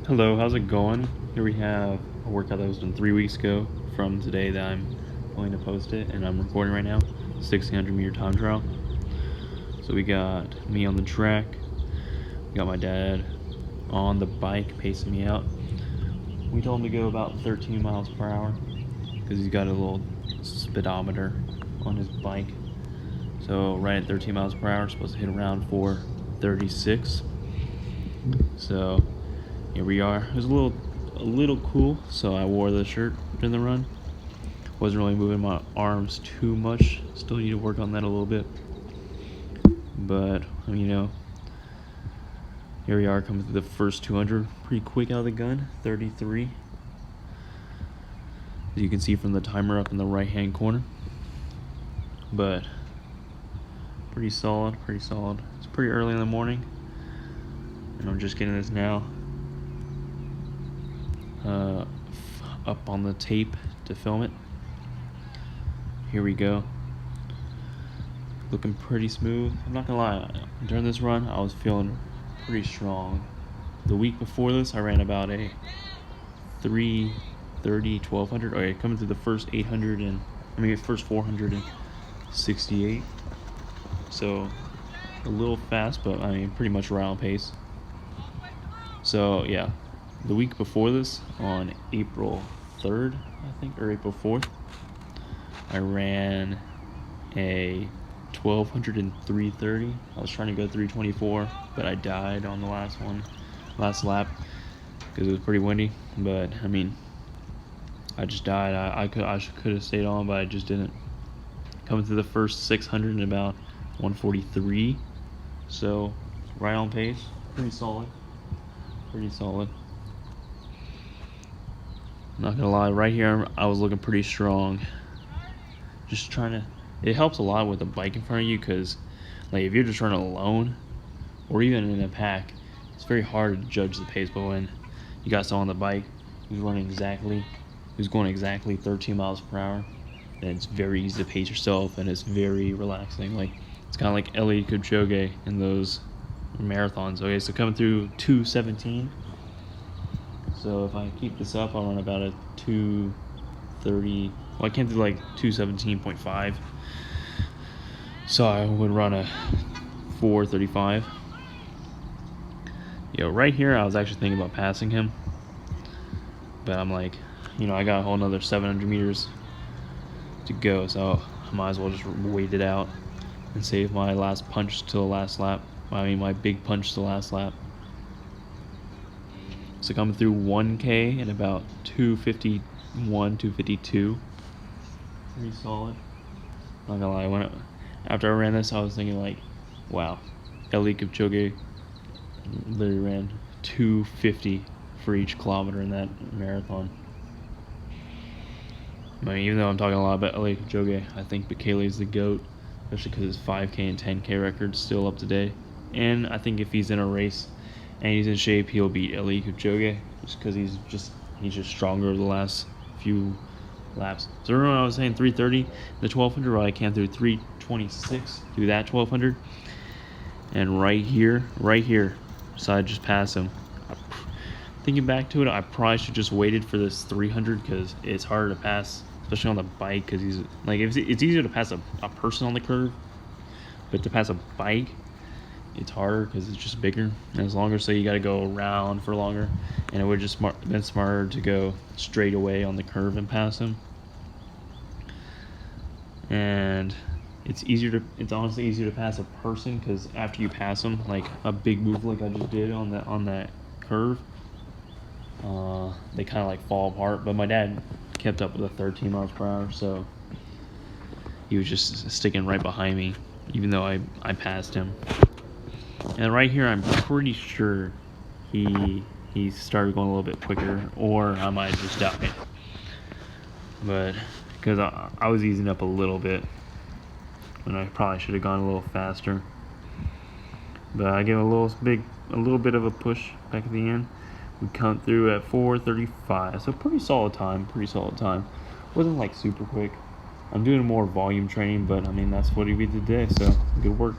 Hello, how's it going? Here we have a workout that was done 3 weeks ago from today that I'm going to post it, and I'm recording right now. 1600-meter time trial. So we got me on the track, we got my dad on the bike pacing me out. We told him to go about 13 miles per hour because he's got a little speedometer on his bike. So right at 13 miles per hour, supposed to hit around 436. So here we are. It was a little cool, so I wore the shirt during the run. Wasn't really moving my arms too much. Still need to work on that a little bit. But here we are coming through the first 200 pretty quick out of the gun. 33. As you can see from the timer up in the right hand corner. But pretty solid, pretty solid. It's pretty early in the morning, and I'm just getting this now up on the tape to film it. Here we go. Looking pretty smooth. I'm not gonna lie, during this run I was feeling pretty strong. The week before this I ran about a 3:30, 1200. Okay, coming through the first 468. So a little fast, but pretty much right on pace. So yeah, the week before this, on April 3rd, I think, or April 4th, I ran a 1200 and 330. I was trying to go 324, but I died on the last lap, because it was pretty windy. But I just died. I could have stayed on, but I just didn't. Coming through the first 600 in about 143, so right on pace. Pretty solid. Not gonna lie, right here I was looking pretty strong. Just trying to, it helps a lot with a bike in front of you, because like if you're just running alone or even in a pack, it's very hard to judge the pace. But when you got someone on the bike who's going exactly 13 miles per hour, then it's very easy to pace yourself, and it's very relaxing. Like it's kind of like Eliud Kipchoge in those marathons. Okay, so coming through 2:17. So if I keep this up, I'll run about a 2:30. Well, I came through like 2:17.5. So I would run a 4:35. Right here, I was actually thinking about passing him. But I'm like, I got a whole another 700 meters to go. So I might as well just wait it out and save my last punch to the last lap. My big punch to the last lap. So coming through 1K in about 2:51, 2:52. Pretty solid. Not gonna lie, after I ran this, I was thinking like, wow, Eliud Kipchoge literally ran 2:50 for each kilometer in that marathon. Even though I'm talking a lot about Eliud Kipchoge, I think Bekele's the GOAT, especially because his 5K and 10K record's still up to date. And I think if he's in a race and he's in shape, he'll beat Eliud Kipchoge, just because he's just stronger the last few laps. So remember when I was saying 3:30, the 1200, well, I came through 3:26 through that 1200, and right here, so I just passed him. Thinking back to it, I probably should just waited for this 300, because it's harder to pass, especially on the bike, because he's like, it's easier to pass a person on the curve, but to pass a bike, it's harder because it's just bigger and it's longer, so you got to go around for longer, and it would just been smarter to go straight away on the curve and pass him. And it's honestly easier to pass a person, because after you pass them, like a big move like I just did on that curve, they kind of like fall apart. But my dad kept up with the 13 miles per hour, so he was just sticking right behind me, even though I passed him. And right here, I'm pretty sure he started going a little bit quicker, or I might have just died. But because I was easing up a little bit, and I probably should have gone a little faster. But I gave a little bit of a push back at the end. We come through at 4:35, so pretty solid time. Wasn't like super quick. I'm doing more volume training, but that's what we did today. So good work.